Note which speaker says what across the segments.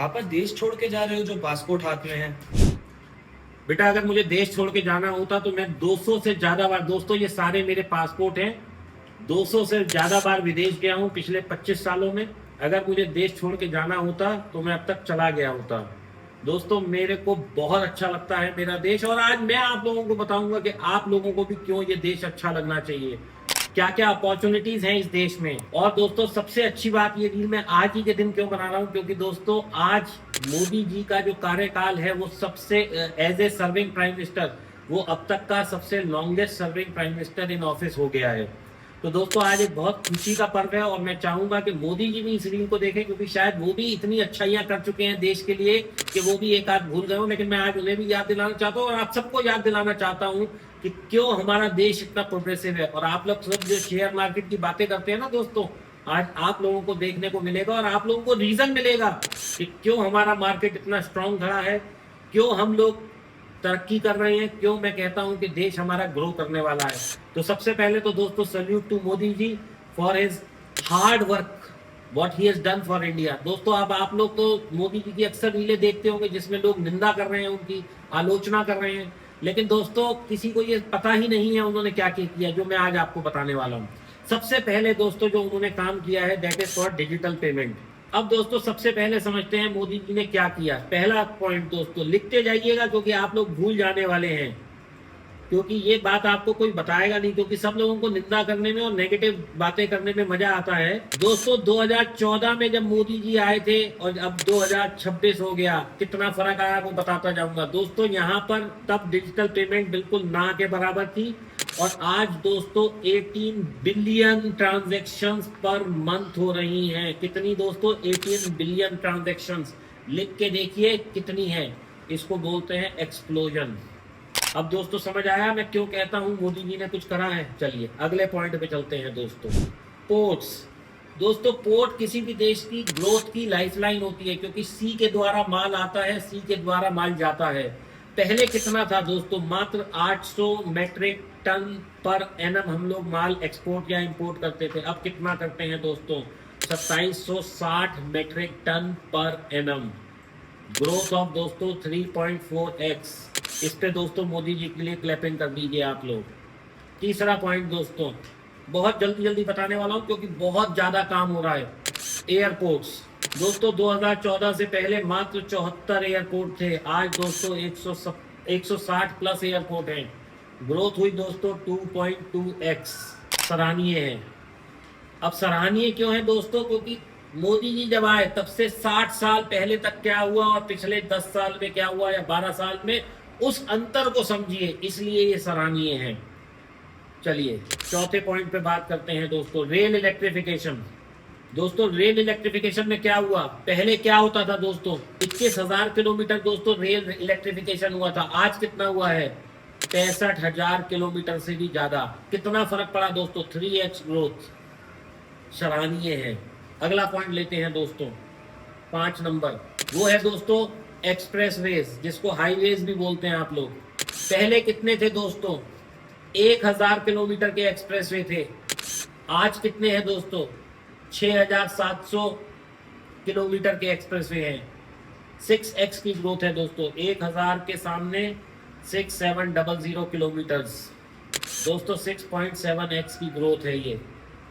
Speaker 1: पापा देश छोड़ के जा रहे हो जो पासपोर्ट हाथ में है।
Speaker 2: बेटा, अगर मुझे देश छोड़ के जाना होता तो मैं 200 से ज्यादा बार, दोस्तों ये सारे मेरे पासपोर्ट हैं, 200 से ज्यादा बार विदेश गया हूं पिछले 25 सालों में। अगर मुझे देश छोड़ के जाना होता तो मैं अब तक चला गया होता। दोस्तों, मेरे को बहुत अच्छा लगता है मेरा देश, और आज मैं आप लोगों को बताऊंगा कि आप लोगों को भी क्यों ये देश अच्छा लगना चाहिए, क्या क्या अपॉर्चुनिटीज हैं इस देश में। और दोस्तों, सबसे अच्छी बात ये रील मैं आज ही के दिन क्यों बना रहा हूँ, क्योंकि दोस्तों आज मोदी जी का जो कार्यकाल है वो सबसे as a serving prime minister, वो अब तक का सबसे longest serving prime minister in office हो गया है। तो दोस्तों, आज एक बहुत खुशी का पर्व है और मैं चाहूंगा कि मोदी जी भी इस रील को देखें, क्योंकि शायद वो भी इतनी अच्छाइयां कर चुके हैं देश के लिए कि वो भी एक आध भूल गए हो। लेकिन मैं आज उन्हें भी याद दिलाना चाहता हूँ और आप सबको याद दिलाना चाहता हूँ कि क्यों हमारा देश इतना प्रोग्रेसिव है। और आप लोग सब जो शेयर मार्केट की बातें करते हैं ना दोस्तों, आज आप लोगों को देखने को मिलेगा और आप लोगों को रीजन मिलेगा कि क्यों हमारा मार्केट इतना स्ट्रांग खड़ा है, क्यों हम लोग तरक्की कर रहे हैं, क्यों मैं कहता हूं कि देश हमारा ग्रो करने वाला है। तो सबसे पहले तो दोस्तों salute to Modi ji for his hard work, what he has done for India. दोस्तों, अब आप लोग तो मोदी जी की अक्सर रीलें देखते होंगे जिसमें लोग निंदा कर रहे हैं, उनकी आलोचना कर रहे हैं, लेकिन दोस्तों किसी को ये पता ही नहीं है उन्होंने क्या क्या किया, जो मैं आज आपको बताने वाला हूँ। सबसे पहले दोस्तों जो उन्होंने काम किया है that is for digital payment. अब दोस्तों सबसे पहले समझते हैं मोदी जी ने क्या किया। पहला पॉइंट दोस्तों लिखते जाइएगा क्योंकि आप लोग भूल जाने वाले हैं, क्योंकि ये बात आपको कोई बताएगा नहीं, क्योंकि सब लोगों को निंदा करने में और नेगेटिव बातें करने में मजा आता है। दोस्तों 2014 में जब मोदी जी आए थे और अब 2026 हो गया, कितना फर्क आया वो बताता जाऊंगा। दोस्तों यहाँ पर तब डिजिटल पेमेंट बिल्कुल ना के बराबर थी और आज दोस्तों 18 बिलियन ट्रांजैक्शंस पर मंथ हो रही हैं। कितनी दोस्तों? 18 बिलियन ट्रांजैक्शंस। लिख के देखिए कितनी है। इसको बोलते हैं एक्सप्लोजन। अब दोस्तों समझ आया मैं क्यों कहता हूं मोदी जी ने कुछ करा है। चलिए अगले पॉइंट पे चलते हैं दोस्तों। पोर्ट्स। दोस्तों पोर्ट किसी भी देश की ग्रोथ की लाइफलाइन होती है, क्योंकि सी के द्वारा माल आता है, सी के द्वारा माल जाता है। पहले कितना था दोस्तों? मात्र 800 मेट्रिक टन पर एनम हम लोग माल एक्सपोर्ट या इंपोर्ट करते थे। अब कितना करते हैं दोस्तों? 2760 metric ton per annum. Growth of दोस्तों 3.4x। इस पे दोस्तों मोदी जी के लिए क्लैपिंग कर दीजिए आप लोग। तीसरा पॉइंट दोस्तों बहुत जल्दी जल्दी बताने वाला हूं क्योंकि बहुत ज्यादा काम हो रहा है। एयरपोर्ट्स। दोस्तों 2014 से पहले मात्र 74 एयरपोर्ट थे, आज दोस्तों 160 प्लस एयरपोर्ट हैं। ग्रोथ हुई दोस्तों 2.2x। सराहनीय है। अब सराहनीय क्यों है दोस्तों? क्योंकि मोदी जी जब आए तब से 60 साल पहले तक क्या हुआ और पिछले 10 साल में क्या हुआ या 12 साल में, उस अंतर को समझिए, इसलिए ये सराहनीय है। चलिए चौथे पॉइंट पे बात करते हैं दोस्तों, रेल इलेक्ट्रिफिकेशन। दोस्तों रेल इलेक्ट्रिफिकेशन में क्या हुआ? पहले क्या होता था दोस्तों? 21,000 किलोमीटर दोस्तों रेल इलेक्ट्रिफिकेशन हुआ था, आज कितना हुआ है? 65,000 किलोमीटर से भी ज्यादा। कितना फर्क पड़ा दोस्तों? 3x growth. सराहनीय है। अगला पॉइंट लेते हैं दोस्तों, 5 नंबर, वो है दोस्तों एक्सप्रेस वेज, जिसको हाईवेज भी बोलते हैं आप लोग। पहले कितने थे दोस्तों? 1000 किलोमीटर के एक्सप्रेस वे थे, आज कितने हैं दोस्तों? 6700 किलोमीटर के एक्सप्रेस वे हैं। 6x की ग्रोथ है दोस्तों, 1000 के सामने 6700 किलोमीटर्स। दोस्तों 6.7x की ग्रोथ है ये।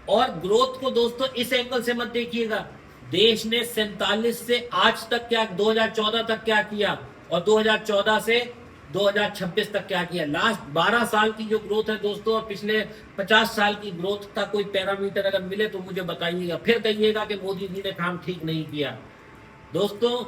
Speaker 2: और ग्रोथ को दोस्तों इस एंगल से मत देखिएगा, देश ने 47 से आज तक क्या, 2014 तक क्या किया और 2014 से 2026 तक क्या किया। लास्ट 12 साल की जो ग्रोथ है दोस्तों और पिछले 50 साल की ग्रोथ का कोई पैरामीटर अगर मिले तो मुझे बताइएगा, फिर कहिएगा कि मोदी जी ने काम ठीक नहीं किया। दोस्तों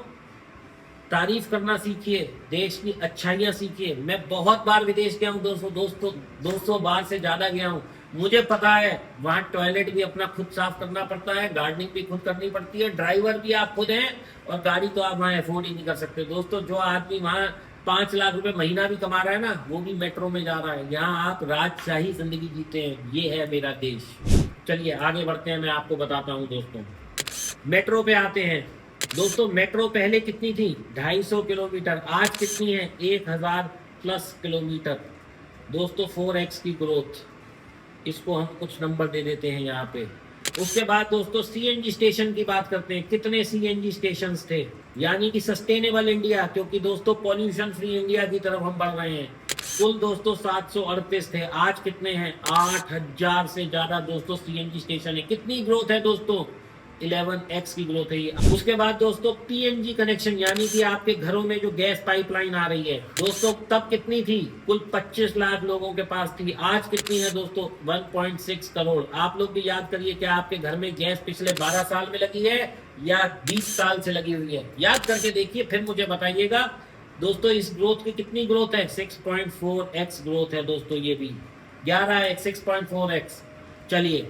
Speaker 2: तारीफ करना सीखिए, देश की अच्छाइयां सीखिए। मैं बहुत बार विदेश गया हूँ दोस्तों 200 बार से ज्यादा गया हूँ। मुझे पता है वहां टॉयलेट भी अपना खुद साफ करना पड़ता है, गार्डनिंग भी खुद करनी पड़ती है, ड्राइवर भी आप खुद हैं और गाड़ी तो आप वहां अफोर्ड ही नहीं कर सकते। दोस्तों जो आदमी वहां 5 लाख रुपए महीना भी कमा रहा है ना, वो भी मेट्रो में जा रहा है। यहाँ आप राजशाही जिंदगी जीते हैं। ये है मेरा देश। चलिए आगे बढ़ते हैं, मैं आपको बताता हूँ दोस्तों। मेट्रो पे आते हैं दोस्तों। मेट्रो पहले कितनी थी? 250 किलोमीटर, आज कितनी है? 1000 प्लस किलोमीटर। दोस्तों 4x की ग्रोथ। इसको हम कुछ नंबर दे देते हैं यहाँ पे। उसके बाद दोस्तों सीएनजी स्टेशन की बात करते हैं, कितने सीएनजी स्टेशन थे, यानी कि सस्टेनेबल इंडिया, क्योंकि दोस्तों पॉल्यूशन फ्री इंडिया की तरफ हम बढ़ रहे हैं। कुल दोस्तों 738 थे, आज कितने हैं, 8000 से ज्यादा दोस्तों सीएनजी स्टेशन है। कितनी ग्रोथ है दोस्तों, 11x की ग्रोथ है ये। उसके बाद दोस्तों पीएनजी कनेक्शन, यानी कि आपके घरों में जो गैस पाइपलाइन आ रही है दोस्तों, तब कितनी थी, कुल 25 लाख लोगों के पास थी, आज कितनी है दोस्तों, 1.6 करोड़। आप लोग भी याद करिए, क्या आपके घर में गैस पिछले 12 साल में लगी है या 20 साल से लगी हुई है, याद करके देखिए, फिर मुझे बताइएगा दोस्तों। इस ग्रोथ की कितनी ग्रोथ है, 6.4x ग्रोथ है दोस्तों, ये भी 11x, 6.4x। चलिए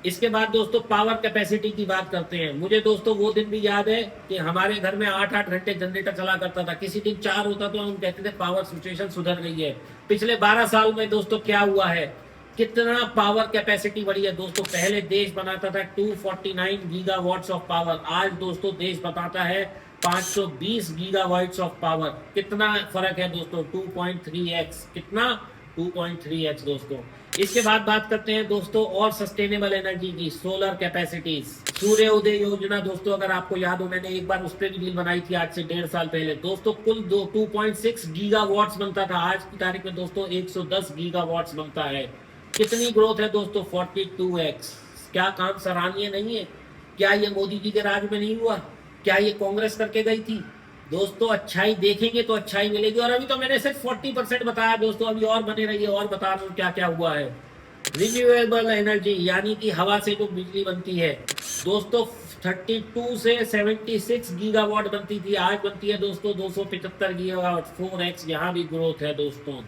Speaker 2: इसके बाद दोस्तों पावर कैपेसिटी की बात करते हैं। मुझे दोस्तों वो दिन भी याद है कि हमारे घर में 8-8 घंटे जनरेटर चला करता था, किसी दिन 4 होता तो हम कहते थे पावर सिचुएशन सुधर गई है। पिछले 12 साल में दोस्तों क्या हुआ है, कितना पावर कैपेसिटी बढ़ी है दोस्तों। पहले देश बनाता था 249 गीगावाट्स ऑफ पावर, आज दोस्तों देश बताता है 520 गीगावाट्स ऑफ पावर। कितना फर्क है दोस्तों, 2.3x, कितना 2.3x दोस्तों। इसके बाद बात करते हैं दोस्तों और सस्टेनेबल एनर्जी की, सोलर कैपेसिटीज। सूर्य उदय योजना दोस्तों, अगर आपको याद हो, मैंने एक बार उस पर भी डील बनाई थी आज से 1.5 साल पहले दोस्तों। कुल 2.6 गीगावाट्स बनता था, आज की तारीख में दोस्तों 110 गीगावाट्स बनता है। कितनी ग्रोथ है दोस्तों, 42x। क्या काम सराहनीय नहीं है? क्या ये मोदी जी के राज में नहीं हुआ? क्या ये कांग्रेस करके गई थी? दोस्तों अच्छाई देखेंगे तो अच्छाई मिलेगी। और अभी तो मैंने सिर्फ 40% बताया दोस्तों, अभी और बने रहिए, और बता रहा हूँ क्या क्या हुआ है। रिन्यूएबल एनर्जी, यानी कि हवा से जो बिजली बनती है दोस्तों, 32 से 76 गीगावाट बनती थी, आज बनती है दोस्तों 275 गीगावाट, 4x यहाँ भी ग्रोथ है दोस्तों।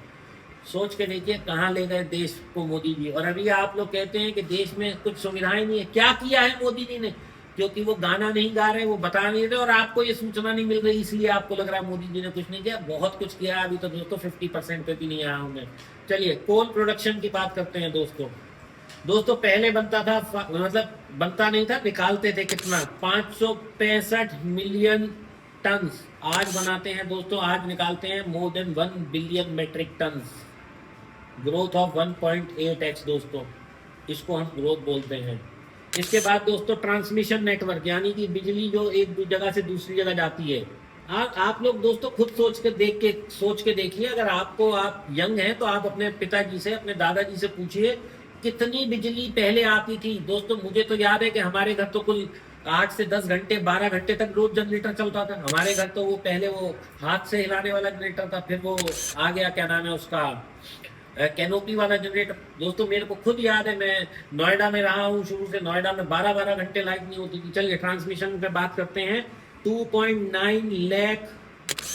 Speaker 2: सोच के देखिए कहाँ ले गए देश को मोदी जी। और अभी आप लोग कहते हैं कि देश में कुछ सुविधाएं नहीं है, क्या किया है मोदी जी ने? क्योंकि वो गाना नहीं गा रहे, वो बता नहीं रहे, और आपको ये सूचना नहीं मिल रही, इसलिए आपको लग रहा है मोदी जी ने कुछ नहीं किया। बहुत कुछ किया, अभी तो दोस्तों 50% पे भी नहीं आया हूं मैं। चलिए कोल प्रोडक्शन की बात करते हैं दोस्तों पहले बनता था, मतलब बनता नहीं था, निकालते थे कितना, 565 मिलियन टन, आज बनाते हैं दोस्तों, आज निकालते हैं more than 1 billion metric ton. Growth of 1.8x दोस्तों, इसको हम ग्रोथ बोलते हैं। इसके बाद दोस्तों ट्रांसमिशन नेटवर्क, यानी कि बिजली जो एक जगह से दूसरी जगह जाती है। आप लोग दोस्तों खुद सोच के देखिए, अगर आपको, आप यंग हैं तो आप अपने पिताजी से, अपने दादाजी से पूछिए कितनी बिजली पहले आती थी दोस्तों। मुझे तो याद है कि हमारे घर तो कुल 8 से 10 घंटे, 12 घंटे तक रोज जनरेटर चलता था हमारे घर। तो वो पहले वो हाथ से हिलाने वाला जनरेटर था, फिर वो आ गया क्या नाम है उसका, कैनोपी वाला जनरेटर। दोस्तों मेरे को खुद याद है, मैं नोएडा में रहा हूँ शुरू से, नोएडा में 12-12 घंटे लाइट नहीं होती थी। चलिए ट्रांसमिशन पे बात करते हैं, 2.9 लाख,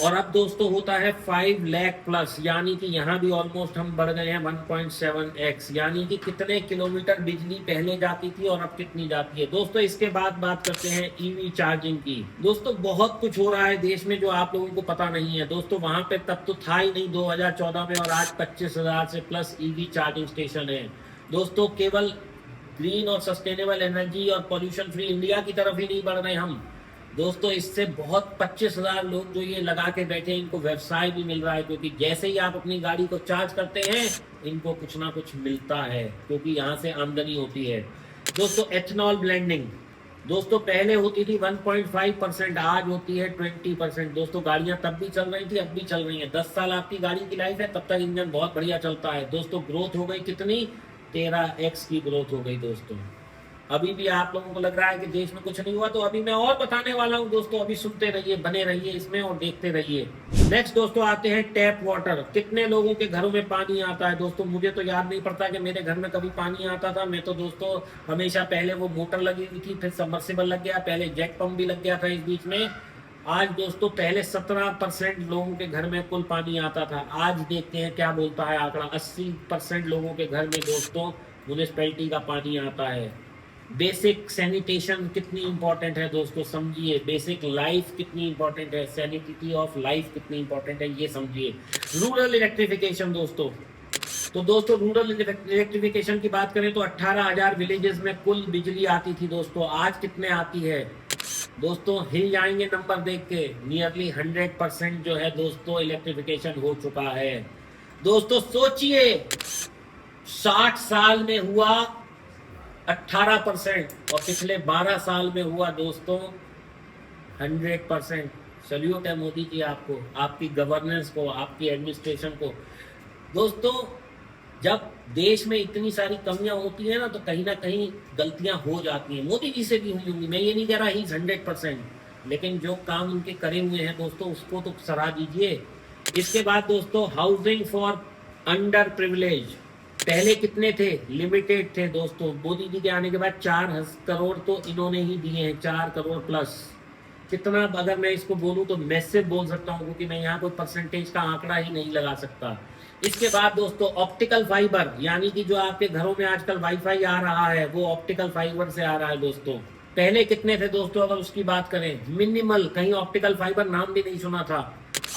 Speaker 2: और अब दोस्तों होता है 5 लाख प्लस, यानी कि यहाँ भी ऑलमोस्ट हम बढ़ गए हैं 1.7x, यानी कि कितने किलोमीटर बिजली पहले जाती थी और अब कितनी जाती है दोस्तों। इसके बाद बात करते हैं ईवी चार्जिंग की। दोस्तों बहुत कुछ हो रहा है देश में जो आप लोगों को पता नहीं है दोस्तों, वहां पे तब तो था ही नहीं 2014 में, और आज 25,000 से प्लस ईवी चार्जिंग स्टेशन है दोस्तों। केवल ग्रीन और सस्टेनेबल एनर्जी और पॉल्यूशन फ्री इंडिया की तरफ ही नहीं बढ़ रहे हम दोस्तों, इससे बहुत 25,000 लोग जो ये लगा के बैठे हैं, इनको व्यवसाय भी मिल रहा है, क्योंकि जैसे ही आप अपनी गाड़ी को चार्ज करते हैं इनको कुछ ना कुछ मिलता है, क्योंकि यहाँ से आमदनी होती है दोस्तों। एथेनॉल ब्लेंडिंग दोस्तों पहले होती थी 1.5%, आज होती है 20% दोस्तों। गाड़ियां तब भी चल रही थी, अब भी चल रही हैं। 10 साल आपकी गाड़ी की लाइफ है, तब तक इंजन बहुत बढ़िया चलता है दोस्तों। ग्रोथ हो गई कितनी, 13x की ग्रोथ हो गई दोस्तों। अभी भी आप लोगों को लग रहा है कि देश में कुछ नहीं हुआ, तो अभी मैं और बताने वाला हूं दोस्तों, अभी सुनते रहिए, बने रहिए इसमें और देखते रहिए। नेक्स्ट दोस्तों आते हैं टैप वाटर। कितने लोगों के घरों में पानी आता है दोस्तों? मुझे तो याद नहीं पड़ता कि मेरे घर में कभी पानी आता था। मैं तो दोस्तों हमेशा, पहले वो मोटर लगी हुई थी, फिर सबमर्सिबल लग गया, पहले जेट पंप भी लग गया था इस बीच में। आज दोस्तों पहले 17% लोगों के घर में कुल पानी आता था, आज देखते हैं क्या बोलता है आंकड़ा, 80% लोगों के घर में दोस्तों म्युनिसिपैलिटी का पानी आता है। बेसिक सैनिटेशन कितनी इंपॉर्टेंट है दोस्तों, समझिए। बेसिक लाइफ कितनी इंपॉर्टेंट है, सैनिटी ऑफ लाइफ कितनी इंपॉर्टेंट है, ये समझिए। रूरल इलेक्ट्रिफिकेशन दोस्तों, तो दोस्तों रूरल इलेक्ट्रिफिकेशन की बात करें तो 18,000 विलेजेस में कुल बिजली आती थी दोस्तों, आज कितने आती है दोस्तों? हिल जाएंगे नंबर देख के, नियरली 100% जो है दोस्तों इलेक्ट्रिफिकेशन हो चुका है दोस्तों। सोचिए 60 साल में हुआ 18% और पिछले 12 साल में हुआ दोस्तों 100%। सल्यूट है मोदी जी आपको, आपकी गवर्नेंस को, आपकी एडमिनिस्ट्रेशन को। दोस्तों जब देश में इतनी सारी कमियां होती है ना तो कहीं ना कहीं गलतियां हो जाती हैं। मोदी जी से भी हुई होंगी, मैं ये नहीं कह रहा ही 100%, लेकिन जो काम उनके करे हुए हैं दोस्तों उसको तो सराह दीजिए। इसके बाद दोस्तों हाउसिंग फॉर अंडर प्रिविलेज, पहले कितने थे? लिमिटेड थे दोस्तों। मोदी जी के आने के बाद 4 करोड़ तो इन्होंने ही दिए हैं, 4 करोड़ प्लस। कितना, अगर मैं इसको बोलूं तो मैसिव बोल सकता हूं, क्योंकि मैं यहाँ कोई परसेंटेज का आंकड़ा ही नहीं लगा सकता। इसके बाद दोस्तों ऑप्टिकल फाइबर, यानी कि जो आपके घरों में आजकल वाईफाई आ रहा है वो ऑप्टिकल फाइबर से आ रहा है दोस्तों। पहले कितने थे दोस्तों? अगर उसकी बात करें, मिनिमल, कहीं ऑप्टिकल फाइबर नाम भी नहीं सुना था।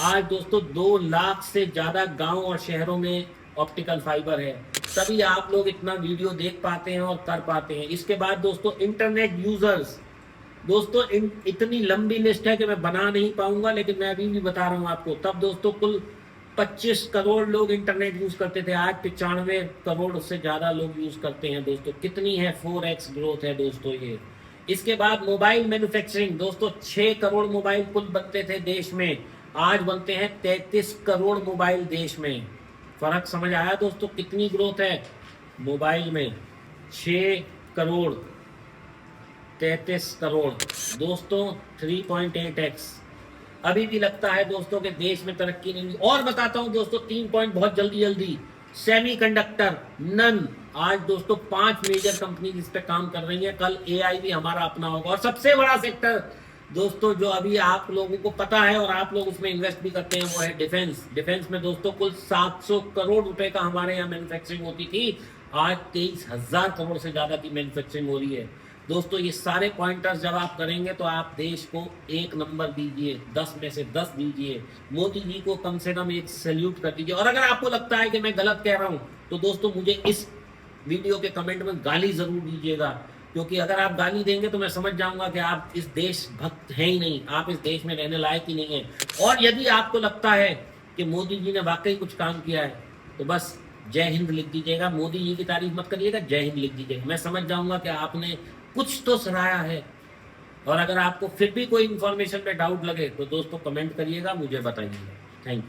Speaker 2: आज दोस्तों 2 लाख से ज्यादा गांव और शहरों में ऑप्टिकल फाइबर है, तभी आप लोग इतना वीडियो देख पाते हैं और कर पाते हैं। इसके बाद दोस्तों इंटरनेट यूजर्स, दोस्तों इतनी लंबी लिस्ट है कि मैं बना नहीं पाऊंगा, लेकिन मैं अभी भी बता रहा हूं आपको। तब दोस्तों कुल 25 करोड़ लोग इंटरनेट यूज करते थे, आज 95 करोड़ से ज्यादा लोग यूज करते हैं दोस्तों। कितनी है? 4x ग्रोथ है दोस्तों ये। इसके बाद मोबाइल मैन्युफैक्चरिंग, दोस्तों 6 करोड़ मोबाइल कुल बनते थे देश में, आज बनते हैं 33 करोड़ मोबाइल देश में। फर्क समझ आया दोस्तों कितनी ग्रोथ है? मोबाइल में 6 करोड़ 33 करोड़ दोस्तों, 3.8x। अभी भी लगता है दोस्तों के देश में तरक्की नहीं हुई। और बताता हूं दोस्तों 3 पॉइंट बहुत जल्दी जल्दी। सेमीकंडक्टर, नन, आज दोस्तों 5 मेजर कंपनी इस पे काम कर रही है, कल एआई भी हमारा अपना होगा। और सबसे बड़ा सेक्टर दोस्तों जो अभी आप लोगों को पता है और आप लोग उसमें इन्वेस्ट भी करते हैं वो है डिफेंस। डिफेंस में दोस्तों कुल 700 करोड़ रुपए का हमारे यहाँ मैन्युफैक्चरिंग होती थी, आज 23,000 करोड़ से ज्यादा की मैन्युफैक्चरिंग हो रही है दोस्तों। ये सारे पॉइंटर्स जब आप करेंगे तो आप देश को 1 नंबर दीजिए, 10 में से 10 दीजिए। मोदी जी को कम से कम एक सैल्यूट कर दीजिए। और अगर आपको लगता है कि मैं गलत कह रहा हूं तो दोस्तों मुझे इस वीडियो के कमेंट में गाली जरूर दीजिएगा, क्योंकि अगर आप गाली देंगे तो मैं समझ जाऊंगा कि आप इस देश भक्त हैं ही नहीं, आप इस देश में रहने लायक ही नहीं है। और यदि आपको लगता है कि मोदी जी ने वाकई कुछ काम किया है तो बस जय हिंद लिख दीजिएगा। मोदी जी की तारीफ मत करिएगा, जय हिंद लिख दीजिएगा। मैं समझ जाऊंगा कि आपने कुछ तो सराहा है। और अगर आपको फिर भी कोई इंफॉर्मेशन पे डाउट लगे तो दोस्तों कमेंट करिएगा, मुझे बताइएगा। Thank you.